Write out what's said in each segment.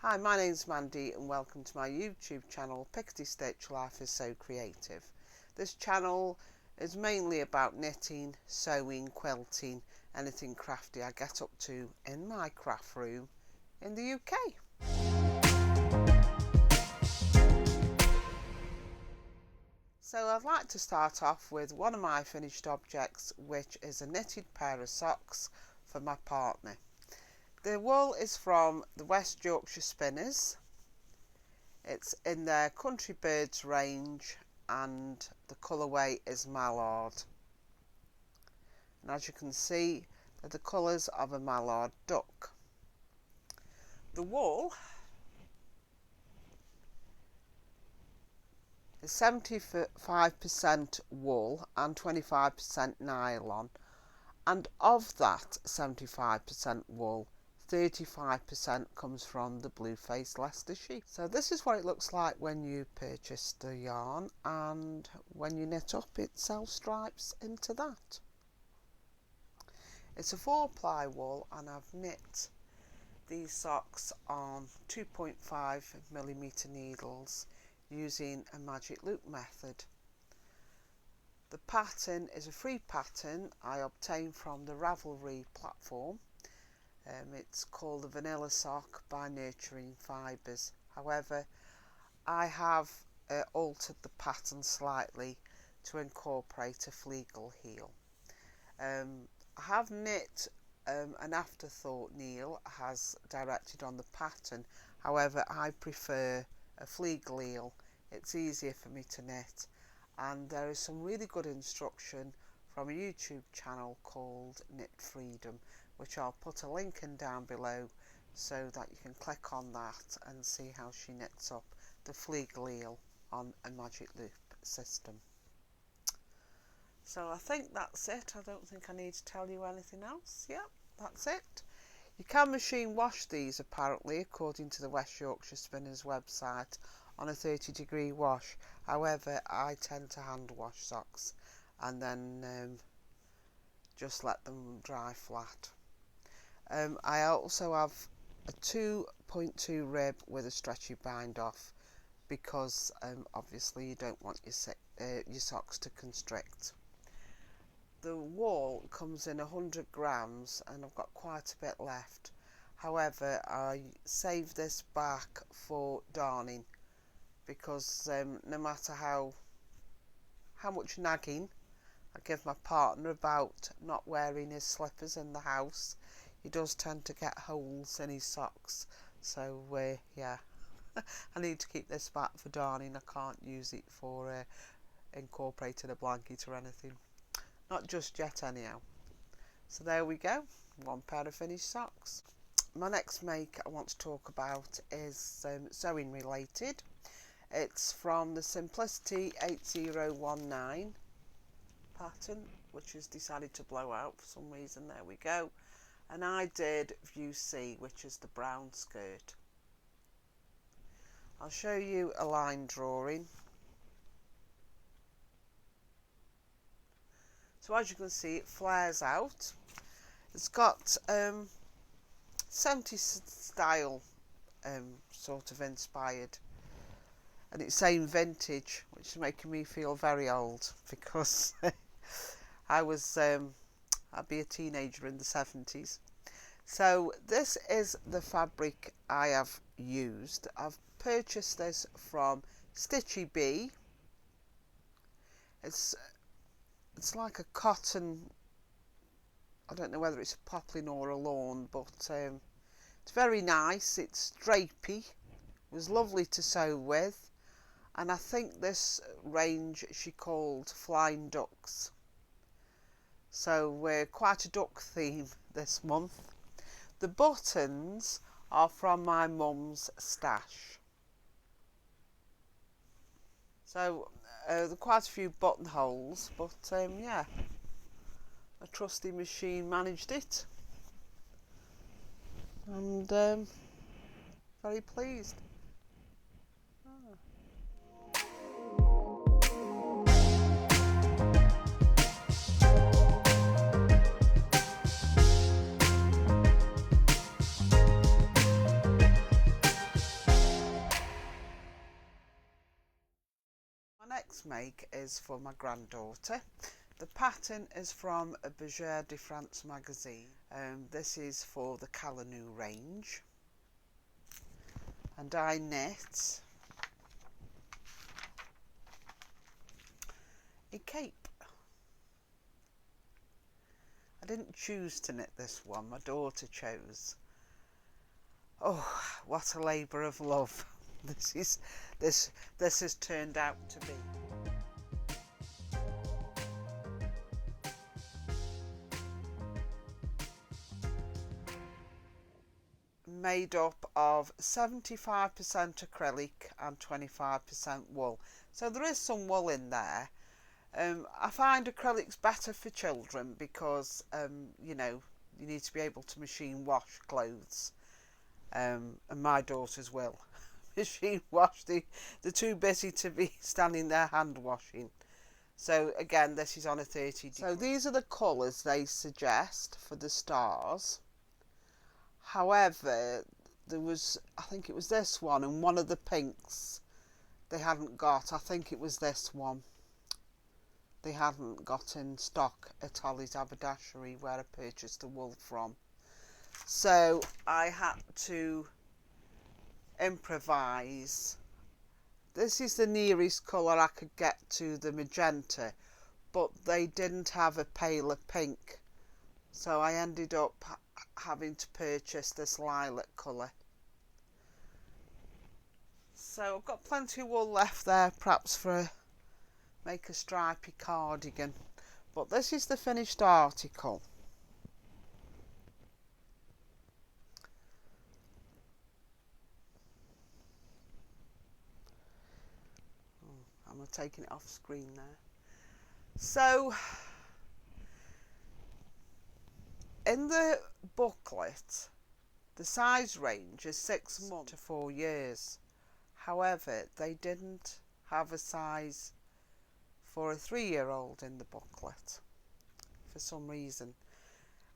Hi, my name's Mandy and welcome to my YouTube channel, Pickety Stitch Life is So Creative. This channel is mainly about knitting, sewing, quilting, anything crafty I get up to in my craft room in the UK. So I'd like to start off with one of my finished objects, which is a knitted pair of socks for my partner. The wool is from the West Yorkshire Spinners. It's in their Country Birds range and the colourway is mallard. And as you can see, they're the colours of a mallard duck. The wool is 75% wool and 25% nylon, and of that 75% wool, 35% comes from the blue-faced Stichy. So this is what it looks like when you purchase the yarn, and when you knit up it self-stripes into that. It's a 4-ply wool and I've knit these socks on 2.5mm needles using a magic loop method. The pattern is a free pattern I obtained from the Ravelry platform. It's called the Vanilla Sock by Nurturing Fibres. However, I have altered the pattern slightly to incorporate a fleegle heel. I have knit an afterthought Neil has directed on the pattern. However, I prefer a fleegle heel. It's easier for me to knit, and there is some really good instruction from a YouTube channel called Knit Freedom, which I'll put a link in down below so that you can click on that and see how she knits up the fleegle heel on a magic loop system. So I think that's it. I don't think I need to tell you anything else. Yep, that's it. You can machine wash these apparently, according to the West Yorkshire Spinners website, on a 30-degree wash. However, I tend to hand wash socks and then just let them dry flat. I also have a 2.2 rib with a stretchy bind off because obviously you don't want your socks to constrict. The wool comes in 100 grams and I've got quite a bit left. However, I save this back for darning because no matter how much nagging I give my partner about not wearing his slippers in the house, he does tend to get holes in his socks. So yeah, I need to keep this back for darning. I can't use it for incorporating a blanket or anything. Not just yet anyhow. So there we go, one pair of finished socks. My next make I want to talk about is sewing related. It's from the Simplicity 8019 pattern, which has decided to blow out for some reason. There we go. And I did view C, which is the brown skirt. I'll show you a line drawing. So as you can see, it flares out. It's got 70s style sort of inspired, and it's saying vintage, which is making me feel very old because I'd be a teenager in the 70s. So this is the fabric I have used. I've purchased this from Stichy Bee. It's like a cotton, I don't know whether it's a poplin or a lawn, but it's very nice. It's drapey. It was lovely to sew with, and I think this range she called Flying Ducks. So we're quite a duck theme this month. The buttons are from my mum's stash. So there are quite a few buttonholes, but yeah, a trusty machine managed it, and very pleased. next make is for my granddaughter. The pattern is from a Bergère de France magazine. This is for the Calanu range. And I knit a cape. I didn't choose to knit this one, my daughter chose. Oh, what a labour of love this has turned out to be. Made up of 75% acrylic and 25% wool. So there is some wool in there. I find acrylic's better for children because, you know, you need to be able to machine wash clothes. And my daughters will machine wash. They're too busy to be standing there hand washing. So again, this is on a 30 degree. So these are the colours they suggest for the stars. However, there was, I think it was this one and one of the pinks they hadn't got. I think it was this one. They hadn't got in stock at Ollie's Haberdashery where I purchased the wool from. So I had to improvise. This is the nearest colour I could get to the magenta, but they didn't have a paler pink. So I ended up having to purchase this lilac colour. So I've got plenty of wool left there, perhaps for make a stripy cardigan. But this is the finished article. I'm taking it off screen there. So in the booklet, the size range is 6 months to 4 years. However, they didn't have a size for a 3-year-old in the booklet for some reason.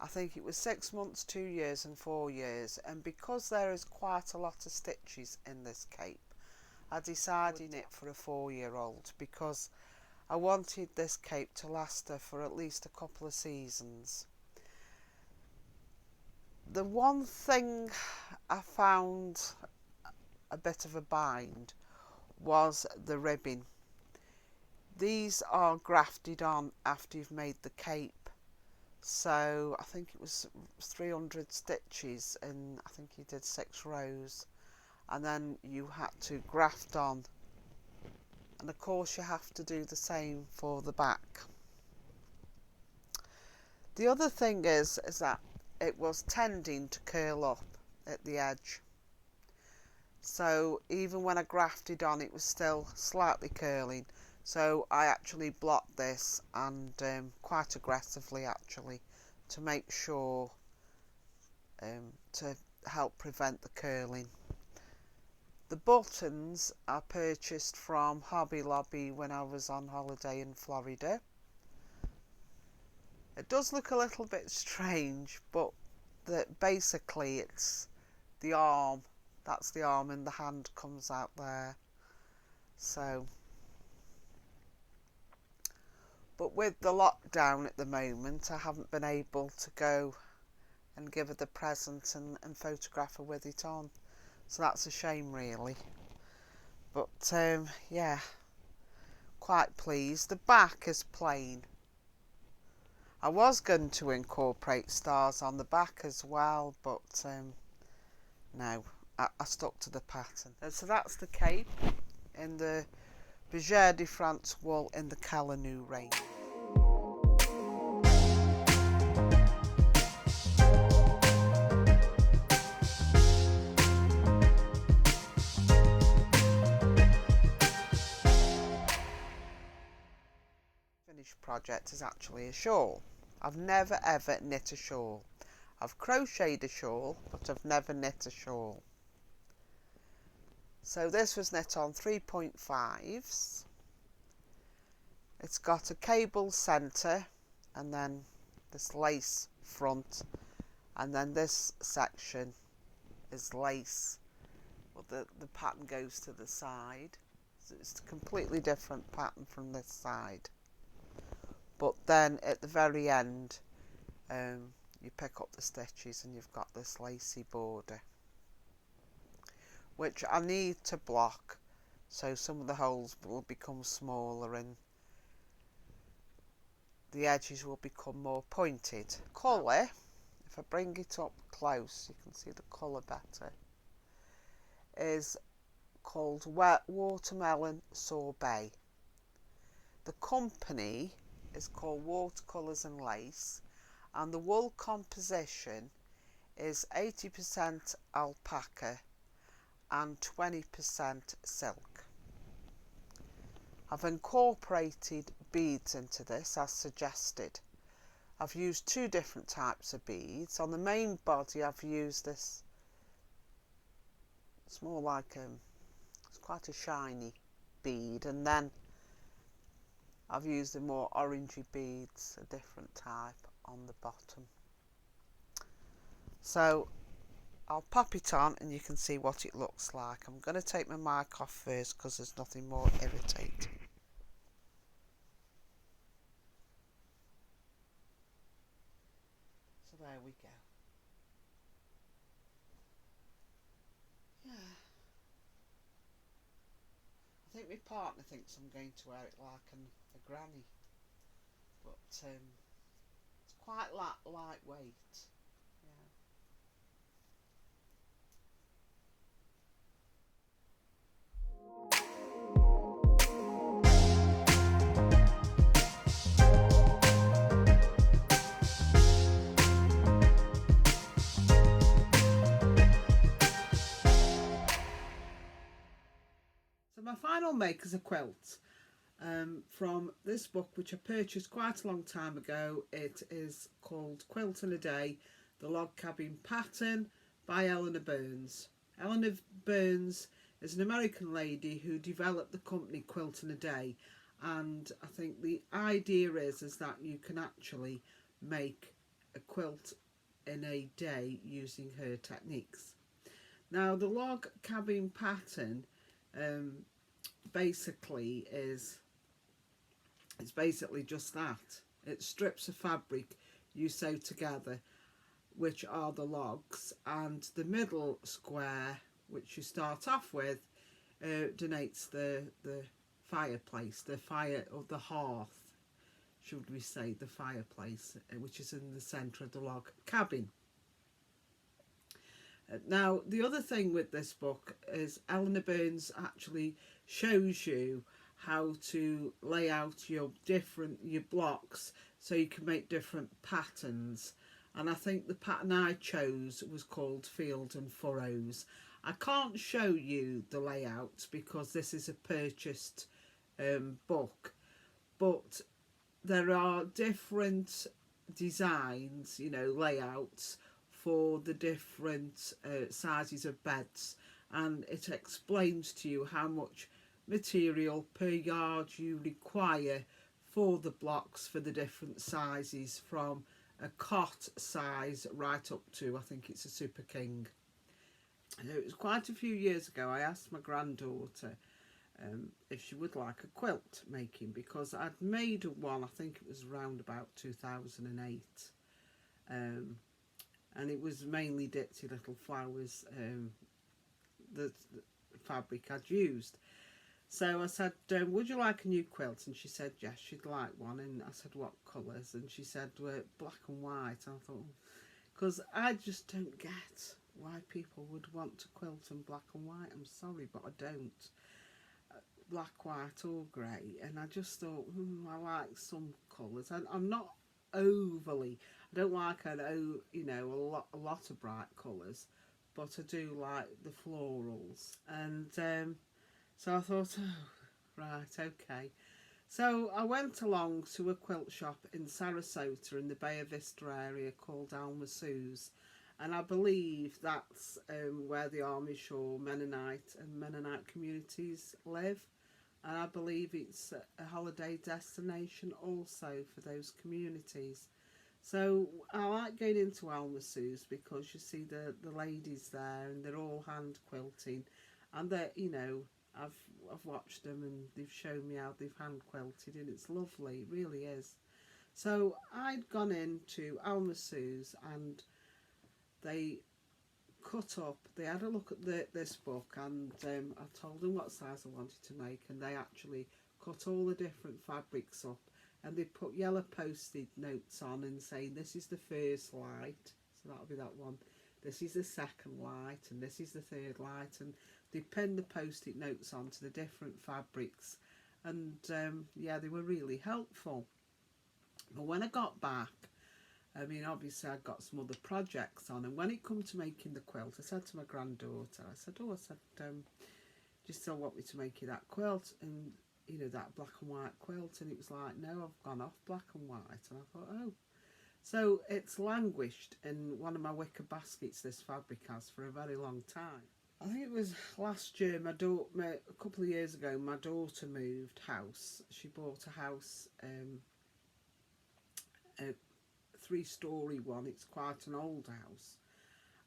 I think it was 6 months, 2 years and 4 years, and because there is quite a lot of stitches in this cape, I decided it for a 4-year-old because I wanted this cape to last her for at least a couple of seasons. The one thing I found a bit of a bind was the ribbing. These are grafted on after you've made the cape. So I think it was 300 stitches and I think you did 6 rows. And then you had to graft on. And of course you have to do the same for the back. The other thing is that it was tending to curl up at the edge. So even when I grafted on, it was still slightly curling. So I actually blocked this and quite aggressively actually to make sure to help prevent the curling. The buttons I purchased from Hobby Lobby when I was on holiday in Florida. It does look a little bit strange, but basically it's the arm. That's the arm and the hand comes out there. So, but with the lockdown at the moment, I haven't been able to go and give her the present and photograph her with it on. So that's a shame really. But yeah, quite pleased. The back is plain. I was going to incorporate stars on the back as well, but no, I stuck to the pattern. And so that's the cape in the Bergère de France wool in the Calanu range. Finished project is actually a shawl. I've never ever knit a shawl. I've crocheted a shawl, but I've never knit a shawl. So this was knit on 3.5s. It's got a cable centre and then this lace front, and then this section is lace. Well, the pattern goes to the side. It's a completely different pattern from this side. But then at the very end, you pick up the stitches and you've got this lacy border, which I need to block, so some of the holes will become smaller and the edges will become more pointed. Colour, if I bring it up close, you can see the colour better, is called Watermelon Sorbet. The company is called Watercolours and Lace, and the wool composition is 80% alpaca and 20% silk. I've incorporated beads into this as suggested. I've used 2 different types of beads. On the main body I've used this, it's more like it's quite a shiny bead, and then I've used the more orangey beads, a different type, on the bottom. So I'll pop it on and you can see what it looks like. I'm going to take my mic off first because there's nothing more irritating. So there we go. Yeah. I think my partner thinks I'm going to wear it like a granny, but it's quite lightweight. Yeah. So my final make is a quilt from this book, which I purchased quite a long time ago. It is called Quilt in a Day, The Log Cabin Pattern by Eleanor Burns. Eleanor Burns is an American lady who developed the company Quilt in a Day, and I think the idea is that you can actually make a quilt in a day using her techniques. Now the log cabin pattern basically it's basically just that. It's strips of fabric you sew together, which are the logs, and the middle square, which you start off with, denotes the fireplace, the fire, or the hearth, should we say, the fireplace, which is in the centre of the log cabin. Now, the other thing with this book is Eleanor Burns actually shows you how to lay out your blocks so you can make different patterns. And I think the pattern I chose was called Field and Furrows. I can't show you the layout because this is a purchased book, but there are different designs, layouts for the different sizes of beds, and it explains to you how much material per yard you require for the blocks for the different sizes, from a cot size right up to, I think it's a Super King. It was quite a few years ago I asked my granddaughter if she would like a quilt making, because I'd made one, I think it was around about 2008, and it was mainly Ditsy Little Flowers, the fabric I'd used. So I said, would you like a new quilt? And she said yes, she'd like one. And I said, what colours? And she said black and white. I thought, because I just don't get why people would want to quilt in black and white. I'm sorry, but I don't. Black, white or grey. And I just thought, I like some colours. And I'm not overly, I don't like a lot of bright colours, but I do like the florals. And so I thought, right, okay. So I went along to a quilt shop in Sarasota in the Bay of Vista area called Alma Sue's, and I believe that's where the Amish or Mennonite communities live, and I believe it's a holiday destination also for those communities. So I like going into Alma Sue's because you see the ladies there, and they're all hand quilting, and they're, I've watched them and they've shown me how they've hand quilted, and it's lovely, it really is. So I'd gone into Alma Sue's and they cut up, they had a look at this book, and I told them what size I wanted to make, and they actually cut all the different fabrics up, and they put yellow post-it notes on and saying this is the first light, so that'll be that one, this is the second light, and this is the third light, and they pinned the post-it notes onto the different fabrics, and yeah, they were really helpful. But when I got back, I mean, obviously I'd got some other projects on, and when it come to making the quilt, I said to my granddaughter, I said, do you still want me to make you that quilt, and you know, that black and white quilt? And it was like, no, I've gone off black and white. And I thought, oh. So it's languished in one of my wicker baskets, this fabric has, for a very long time. I think it was last year, a couple of years ago, my daughter moved house. She bought a house, a 3-storey one. It's quite an old house,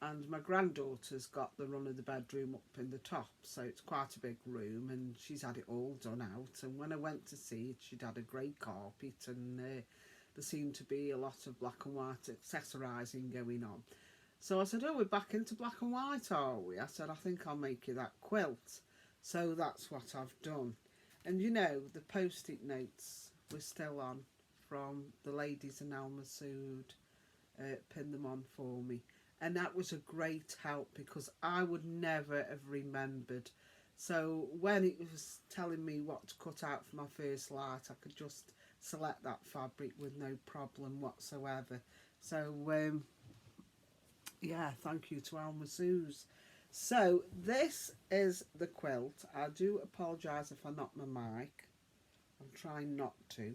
and my granddaughter's got the run of the bedroom up in the top, so it's quite a big room, and she's had it all done out. And when I went to see it, she'd had a grey carpet, and there seemed to be a lot of black and white accessorising going on. So I said, oh, we're back into black and white, are we? I said, I think I'll make you that quilt. So that's what I've done. And you know, the post-it notes were still on from the ladies in Alma Sued, pinned them on for me. And that was a great help, because I would never have remembered. So when it was telling me what to cut out for my first light, I could just select that fabric with no problem whatsoever. So yeah, thank you to Alma Sue's. So this is the quilt. I do apologise if I knock my mic. I'm trying not to.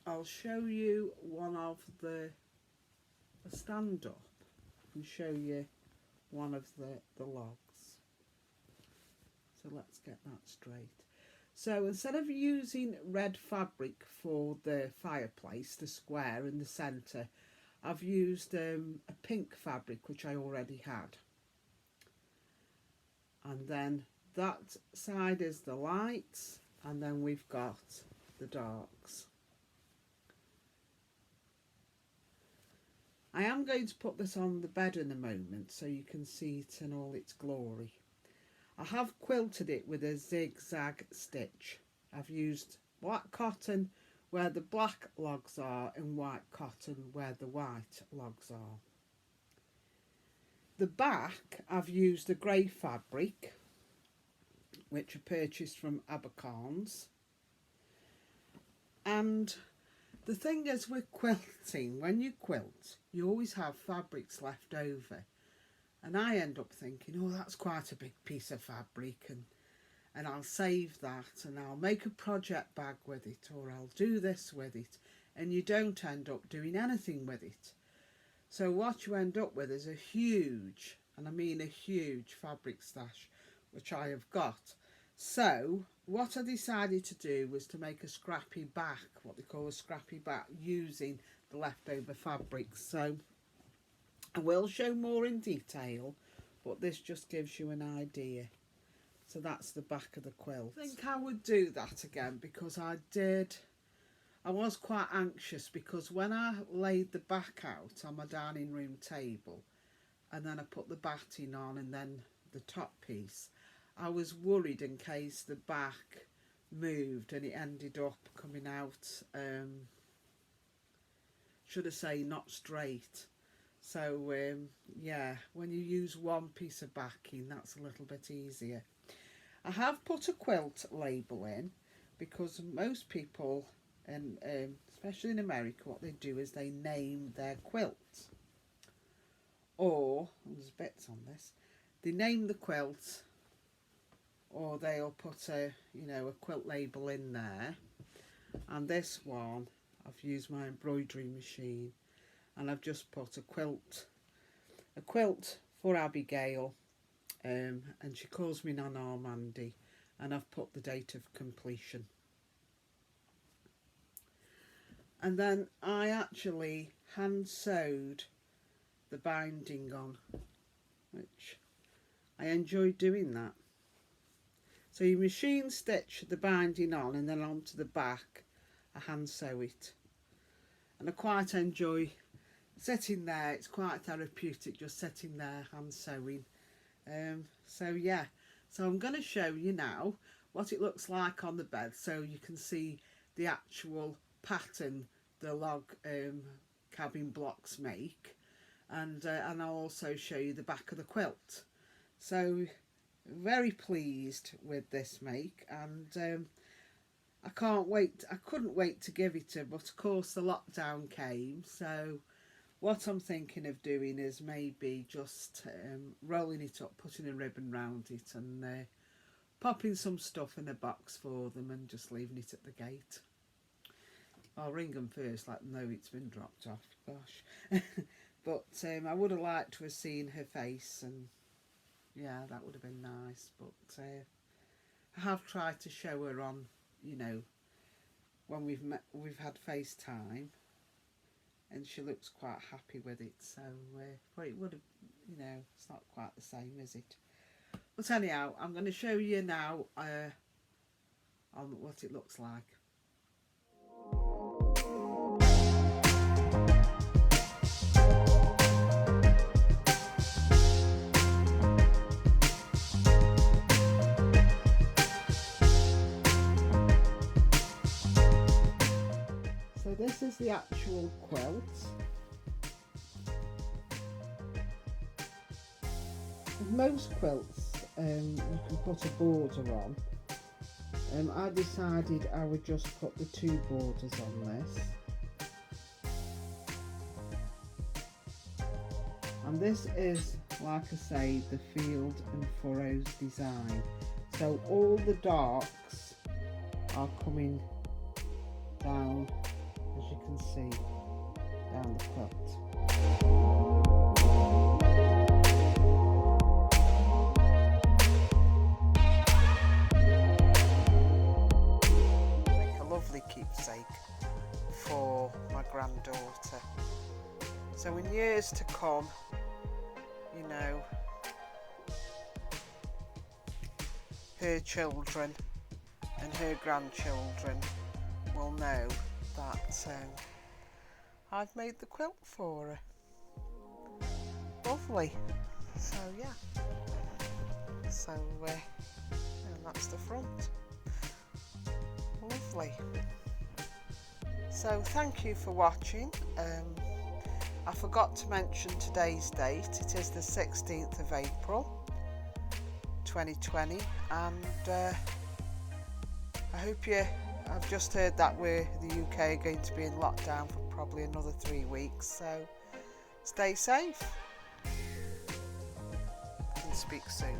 I'll show you one of the stand up and show you one of the logs. So let's get that straight. So instead of using red fabric for the fireplace, the square in the centre, I've used a pink fabric which I already had. And then that side is the lights, and then we've got the darks. I am going to put this on the bed in a moment so you can see it in all its glory. I have quilted it with a zigzag stitch. I've used black cotton where the black logs are and white cotton where the white logs are. The back, I've used a grey fabric which I purchased from Abercorn's. And the thing is with quilting, when you quilt, you always have fabrics left over. And I end up thinking, oh, that's quite a big piece of fabric, and I'll save that, and I'll make a project bag with it, or I'll do this with it. And you don't end up doing anything with it. So what you end up with is a huge, and I mean a huge, fabric stash, which I have got. So what I decided to do was to make a scrappy back, what they call a scrappy back, using the leftover fabrics. So I will show more in detail, but this just gives you an idea. So that's the back of the quilt. I think I would do that again, because I was quite anxious, because when I laid the back out on my dining room table and then I put the batting on and then the top piece, I was worried in case the back moved and it ended up coming out, should I say, not straight. So yeah, when you use one piece of backing, that's a little bit easier. I have put a quilt label in, because most people, and especially in America, what they do is they name their quilt. Or, there's bits on this, they name the quilt, or they'll put a quilt label in there. And this one, I've used my embroidery machine, and I've just put a quilt for Abigail, and she calls me Nana Mandy, and I've put the date of completion. And then I actually hand sewed the binding on which I enjoy doing that. So you machine stitch the binding on, and then onto the back I hand sew it. And I quite enjoy sitting there. It's quite therapeutic just sitting there hand sewing. So yeah, so I'm going to show you now what it looks like on the bed, so you can see the actual pattern the log cabin blocks make, and I'll also show you the back of the quilt. So very pleased with this make, and I couldn't wait to give it to, but of course the lockdown came, so what I'm thinking of doing is maybe just rolling it up, putting a ribbon round it, and popping some stuff in a box for them and just leaving it at the gate. I'll ring them first, let them know it's been dropped off. Gosh. But I would have liked to have seen her face, and yeah, that would have been nice. But I have tried to show her on, you know, when we've had FaceTime, and she looks quite happy with it. So, but it would have, you know, it's not quite the same, is it? But anyhow, I'm going to show you now on what it looks like. So this is the actual quilt. With most quilts, you can put a border on. I decided I would just put the 2 borders on this. And this is, like I say, the field and furrows design. So all the darks are coming down, as you can see, down the quilt. Make a lovely keepsake for my granddaughter. So in years to come, you know, her children and her grandchildren will know that I've made the quilt for her. Lovely. So yeah. So and that's the front. Lovely. So thank you for watching. I forgot to mention today's date. It is the 16th of April 2020, and I hope I've just heard that the UK are going to be in lockdown for probably another 3 weeks, so stay safe and speak soon.